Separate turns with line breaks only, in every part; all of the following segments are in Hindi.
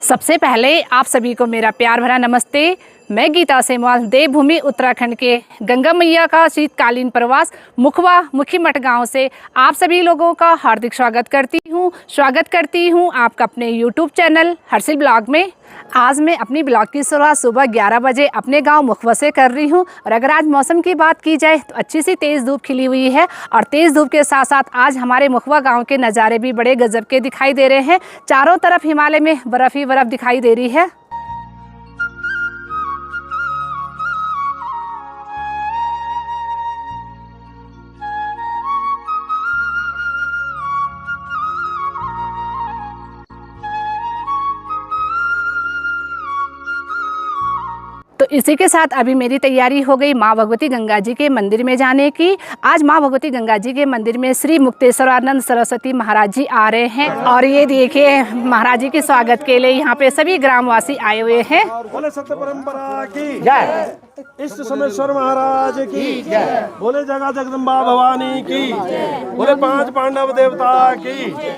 सबसे पहले आप सभी को मेरा प्यार भरा नमस्ते। मैं गीता सेमवाल देवभूमि उत्तराखंड के गंगा मैया का शीतकालीन प्रवास मुखवा मुखीमठ गांव से आप सभी लोगों का हार्दिक स्वागत करती हूं आपका अपने YouTube चैनल हर्षिल ब्लॉग में। आज मैं अपनी ब्लॉग की शुरुआत सुबह 11 बजे अपने गांव मुखवा से कर रही हूं और अगर आज मौसम की बात की जाए तो अच्छी सी तेज़ धूप खिली हुई है और तेज़ धूप के साथ साथ आज हमारे मुखवा गांव के नज़ारे भी बड़े गजब के दिखाई दे रहे हैं। चारों तरफ हिमालय में बर्फ़ ही बर्फ़ दिखाई दे रही है। तो इसी के साथ अभी मेरी तैयारी हो गई माँ भगवती गंगा जी के मंदिर में जाने की। आज माँ भगवती गंगा जी के मंदिर में श्री मुक्तेश्वरानंद सरस्वती महाराज जी आ रहे हैं और ये देखिए महाराज जी के स्वागत के लिए यहाँ पे सभी ग्रामवासी आए हुए हैं।
बोले सत्य परंपरा की जय, इष्ट सोमेश्वर महाराज की जय, बोले जगह जगदम्बा भवानी की, बोले 5 पांडव देवता की।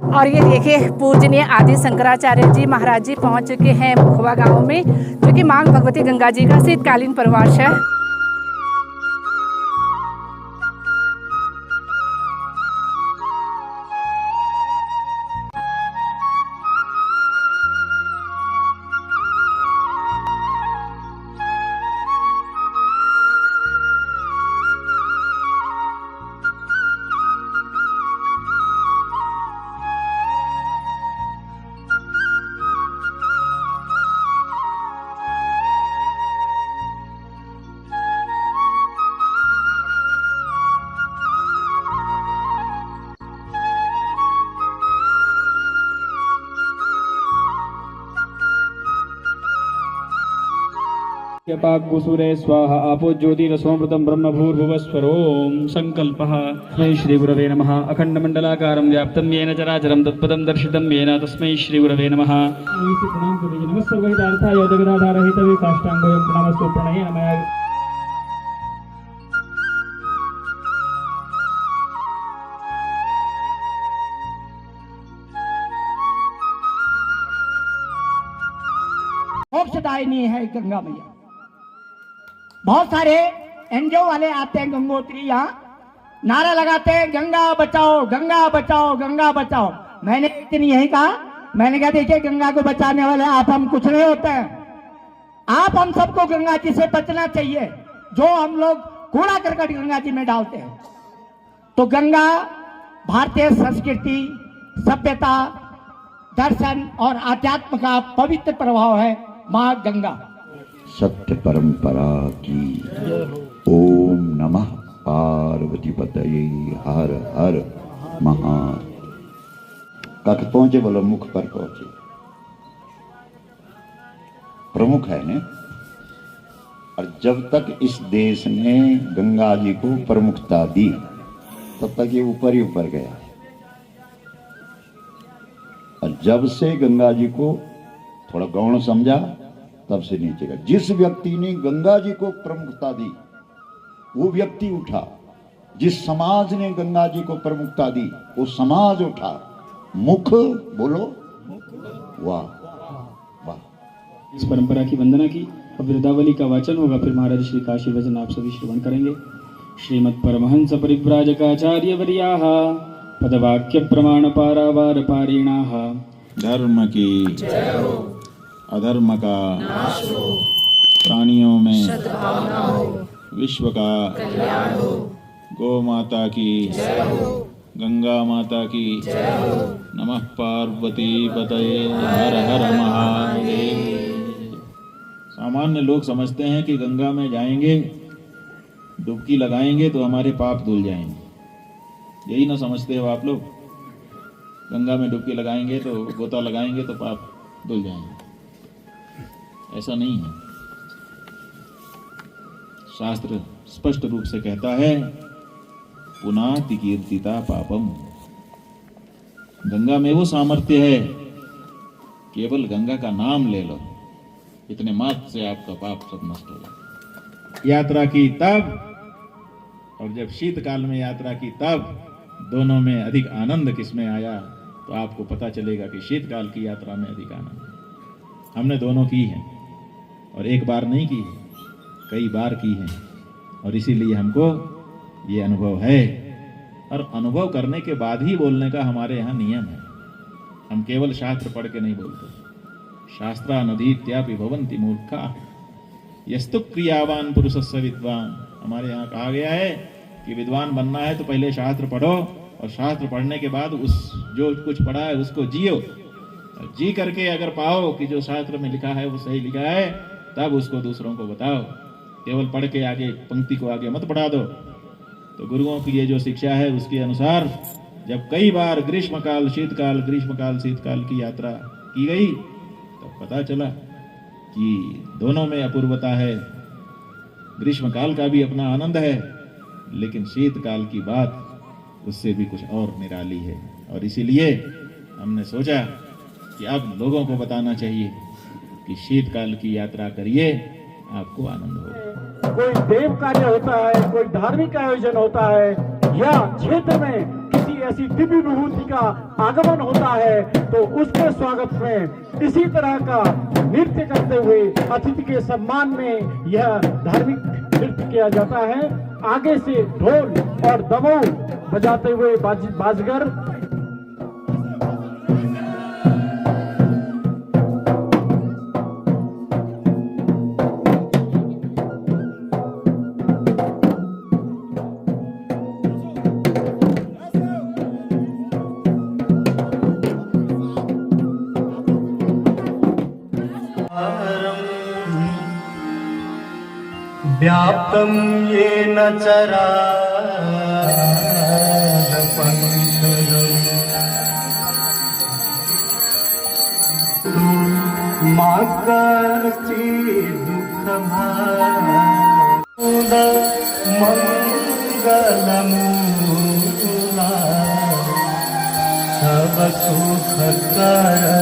और ये देखिए पूजनीय आदि शंकराचार्य जी महाराज जी पहुंच चुके हैं मुखवा गांव में, जो कि मां भगवती गंगा जी का शीतकालीन प्रवास है।
पाकुसुरे स्वाहा आपो ज्योतिरसोमृतं ब्रह्मभूर्भुवस्वरों संकल्पः तस्मै श्री गुरवे नमः। अखंडमंडलाकारं व्याप्तं येन चराचरं तत्पदं दर्शितं येन तस्मै श्री गुरवे नमः। प्रणाम करिए। नमस्ते जगदाधारहितवे साष्टांगोऽयं प्रणामस्तु प्रणये नमः।
मोक्षदायिनी है गंगा मैया। बहुत सारे एनजीओ वाले आते हैं गंगोत्री, यहाँ नारा लगाते हैं गंगा बचाओ गंगा बचाओ गंगा बचाओ। मैंने एक दिन यही कहा, मैंने कहा देखिए गंगा को बचाने वाले आप हम कुछ नहीं होते हैं। आप हम सबको गंगा जी से बचना चाहिए, जो हम लोग कूड़ा करकट गंगा जी में डालते हैं। तो गंगा भारतीय संस्कृति, सभ्यता, दर्शन और आध्यात्म का पवित्र प्रभाव है माँ गंगा।
सत्य परंपरा की ओम नमः पार्वती पतये हर हर महा। कख पहुंचे बोलो, मुख पर पहुंचे। प्रमुख है ने। और जब तक इस देश ने गंगा जी को प्रमुखता दी तब तक ये ऊपर ही ऊपर गया। और जब से गंगा जी को थोड़ा गौण समझा तब से नीचे गया। जिस व्यक्ति ने गंगा जी को प्रमुखता दी वो व्यक्ति उठा, जिस समाज ने गंगा जी को प्रमुखता दी वो समाज उठा। मुख बोलो वाह वाह।
इस परंपरा की वंदना की और वृद्धावली का वाचन होगा, फिर महाराज श्री का आशीर्वचन आप सभी श्रवण करेंगे। श्रीमद परमहंस परिव्राजकाचार्य वर्याः पदवाक्य प्रमाण पारावार पारिणाः
धर्म की जय हो, अधर्म का नाश हो, प्राणियों में सद्भावना हो, विश्व का कल्याण हो। गौ माता की जय हो, गंगा माता की जय हो। नमः पार्वती पतये हर हर महादेव। सामान्य लोग समझते हैं कि गंगा में जाएंगे, डुबकी लगाएंगे तो हमारे पाप धुल जाएंगे। यही ना समझते हो आप लोग? गंगा में डुबकी लगाएंगे तो, गोता लगाएंगे तो पाप धुल जाएंगे। ऐसा नहीं है। शास्त्र स्पष्ट रूप से कहता है, पुनाति कीर्तिता पापम। गंगा में वो सामर्थ्य है, केवल गंगा का नाम ले लो, इतने मात्र से आपका पाप सब नष्ट हो जाए। यात्रा की तब और जब शीतकाल में यात्रा की तब, दोनों में अधिक आनंद किसमें आया, तो आपको पता चलेगा कि शीतकाल की यात्रा में अधिक आनंद है। हमने दोनों की है, और एक बार नहीं की है, कई बार की है, और इसीलिए हमको ये अनुभव है। और अनुभव करने के बाद ही बोलने का हमारे यहाँ नियम है। हम केवल शास्त्र पढ़ के नहीं बोलते। शास्त्रा नदीत्यापि भवन्ति मूर्खा यस्तु क्रियावान पुरुषस्य विद्वान। हमारे यहाँ कहा गया है कि विद्वान बनना है तो पहले शास्त्र पढ़ो, और शास्त्र पढ़ने के बाद उस जो कुछ पढ़ा है उसको जियो। जी करके अगर पाओ कि जो शास्त्र में लिखा है वो सही लिखा है, तब उसको दूसरों को बताओ। केवल पढ़ के आगे पंक्ति को आगे मत बढ़ा दो। तो गुरुओं की ये जो शिक्षा है उसके अनुसार जब कई बार ग्रीष्मकाल शीतकाल, ग्रीष्मकाल शीतकाल की यात्रा की गई, तब पता चला कि दोनों में अपूर्वता है। ग्रीष्मकाल का भी अपना आनंद है, लेकिन शीतकाल की बात उससे भी कुछ और निराली है। और इसीलिए हमने सोचा कि अब लोगों को बताना चाहिए कि शीतकाल की यात्रा करिए, आपको आनंद होगा।
कोई देव कार्य होता है, कोई धार्मिक आयोजन होता है, या क्षेत्र में किसी ऐसी दिव्य विभूति का आगमन होता है, तो उसके स्वागत में इसी तरह का नृत्य करते हुए अतिथि के सम्मान में यह धार्मिक नृत्य किया जाता है। आगे से ढोल और दमोह बजाते हुए बाजगर
व्याप्तं येन चराचरं मा कश्चित् दुःखभाग् मङ्गलमूला सब सुखकरणी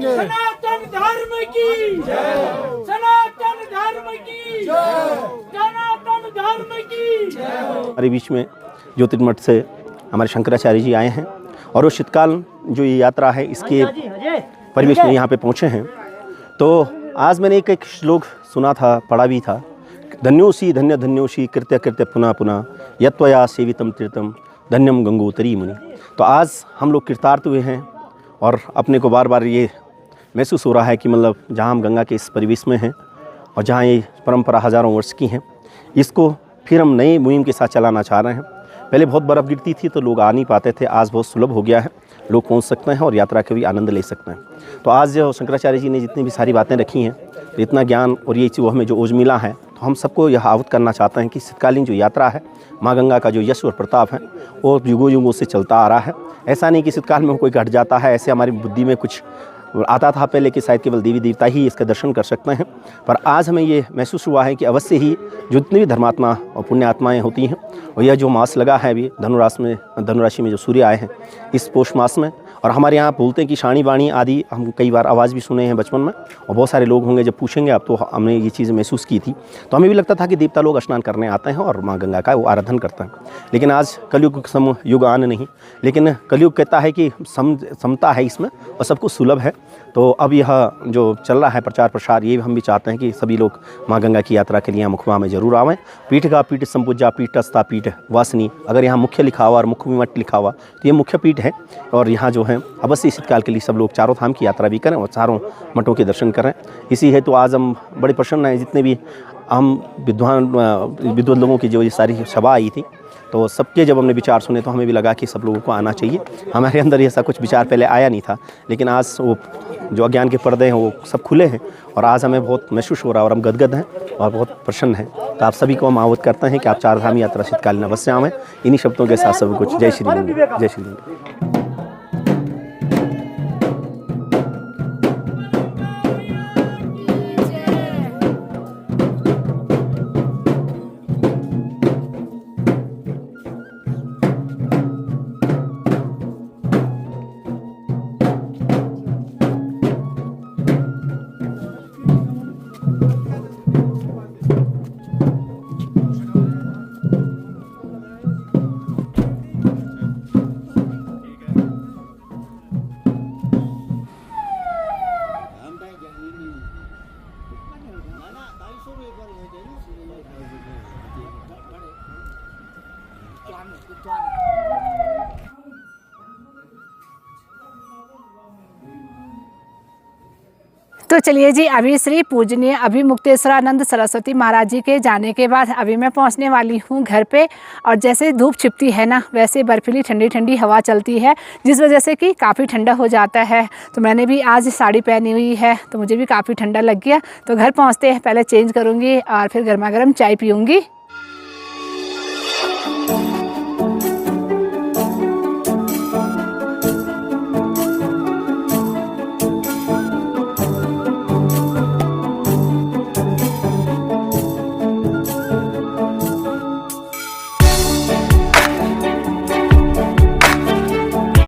सनातन धर्म की जय, सनातन धर्म की जय, सनातन धर्म की जय।
हमारे बीच में ज्योतिर्मठ से हमारे शंकराचार्य जी आए हैं, और वो शीतकाल जो ये यात्रा है इसके परिवेश में यहाँ पे पहुँचे हैं। तो आज मैंने एक श्लोक सुना था, पढ़ा भी था, धन्योसी धन्य धन्योसी कृत्य कृत्य पुनः पुनः यत्वया सेवितम तीर्थम धन्यम गंगोत्री मुनि। तो आज हम लोग कृतार्थ हुए हैं, और अपने को बार बार ये महसूस हो रहा है कि मतलब जहाँ हम गंगा के इस परिवेश में हैं और जहाँ ये परंपरा हज़ारों वर्ष की हैं, इसको फिर हम नई मुहिम के साथ चलाना चाह रहे हैं। पहले बहुत बर्फ़ गिरती थी तो लोग आ नहीं पाते थे, आज बहुत सुलभ हो गया है, लोग पहुंच सकते हैं और यात्रा के भी आनंद ले सकते हैं। तो आज जो शंकराचार्य जी ने जितनी भी सारी बातें रखी हैं, तो इतना ज्ञान और ये वो हमें जो ओज मिला है, तो हम सबको यह अवगत करना चाहते हैं कि शीतकालीन जो यात्रा है, माँ गंगा का जो यश और प्रताप है वो युगों युगों से चलता आ रहा है। ऐसा नहीं कि शीतकाल में कोई घट जाता है, ऐसे हमारी बुद्धि में कुछ आता था पहले कि शायद केवल देवी देवता ही इसका दर्शन कर सकते हैं, पर आज हमें ये महसूस हुआ है कि अवश्य ही जो जितनी भी धर्मात्मा और पुण्य आत्माएँ होती हैं, और यह जो मास लगा है अभी धनुराशि में जो सूर्य आए हैं इस पौष मास में, और हमारे यहाँ बोलते हैं कि शाणी वाणी आदि हम कई बार आवाज़ भी सुने हैं बचपन में, और बहुत सारे लोग होंगे जब पूछेंगे अब, तो हमने ये चीज़ महसूस की थी। तो हमें भी लगता था कि देवता लोग स्नान करने आते हैं और माँ गंगा का वो आराधन करते हैं, लेकिन आज कलयुग सम युग आन नहीं, लेकिन कलयुग कहता है कि समता है इसमें और सब कुछ सुलभ है। तो अब यह जो चल रहा है प्रचार प्रसार, ये हम भी चाहते हैं कि सभी लोग माँ गंगा की यात्रा के लिए मुखवा में जरूर आवें। पीठ का पीठ संपूजा पीठस्था पीठ वासनी, अगर यहाँ मुख्य लिखा हुआ और मुख्य मठ लिखा हुआ तो ये मुख्य पीठ है, और यहाँ जो है अवश्य शीतकाल के लिए सब लोग चारों धाम की यात्रा भी करें और चारों मठों के दर्शन करें। इसी है तो आज हम बड़े प्रसन्न हैं, जितने भी हम विद्वान लोगों की जो ये सारी सभा आई थी, तो सबके जब हमने विचार सुने तो हमें भी लगा कि सब लोगों को आना चाहिए। हमारे अंदर ऐसा कुछ विचार पहले आया नहीं था, लेकिन आज वो जो अज्ञान के पर्दे हैं वो सब खुले हैं, और आज हमें बहुत महसूस हो रहा है और हम गदगद हैं और बहुत प्रसन्न हैं। तो आप सभी को हम आहूत करते हैं कि आप चारधाम यात्रा शीतकालीन अवश्य आवें। इन्हीं शब्दों के साथ सब कुछ जय श्री गंगा, जय श्री गंगा।
तो चलिए जी, अभी श्री पूजनीय अभिमुक्तेश्वरानंद सरस्वती महाराज जी के जाने के बाद अभी मैं पहुंचने वाली हूं घर पे, और जैसे धूप छिपती है ना, वैसे बर्फीली ठंडी ठंडी हवा चलती है, जिस वजह से कि काफ़ी ठंडा हो जाता है। तो मैंने भी आज साड़ी पहनी हुई है, तो मुझे भी काफ़ी ठंडा लग गया। तो घर पहुँचते हैं, पहले चेंज करूँगी और फिर गर्मा गर्म चाय पीऊँगी।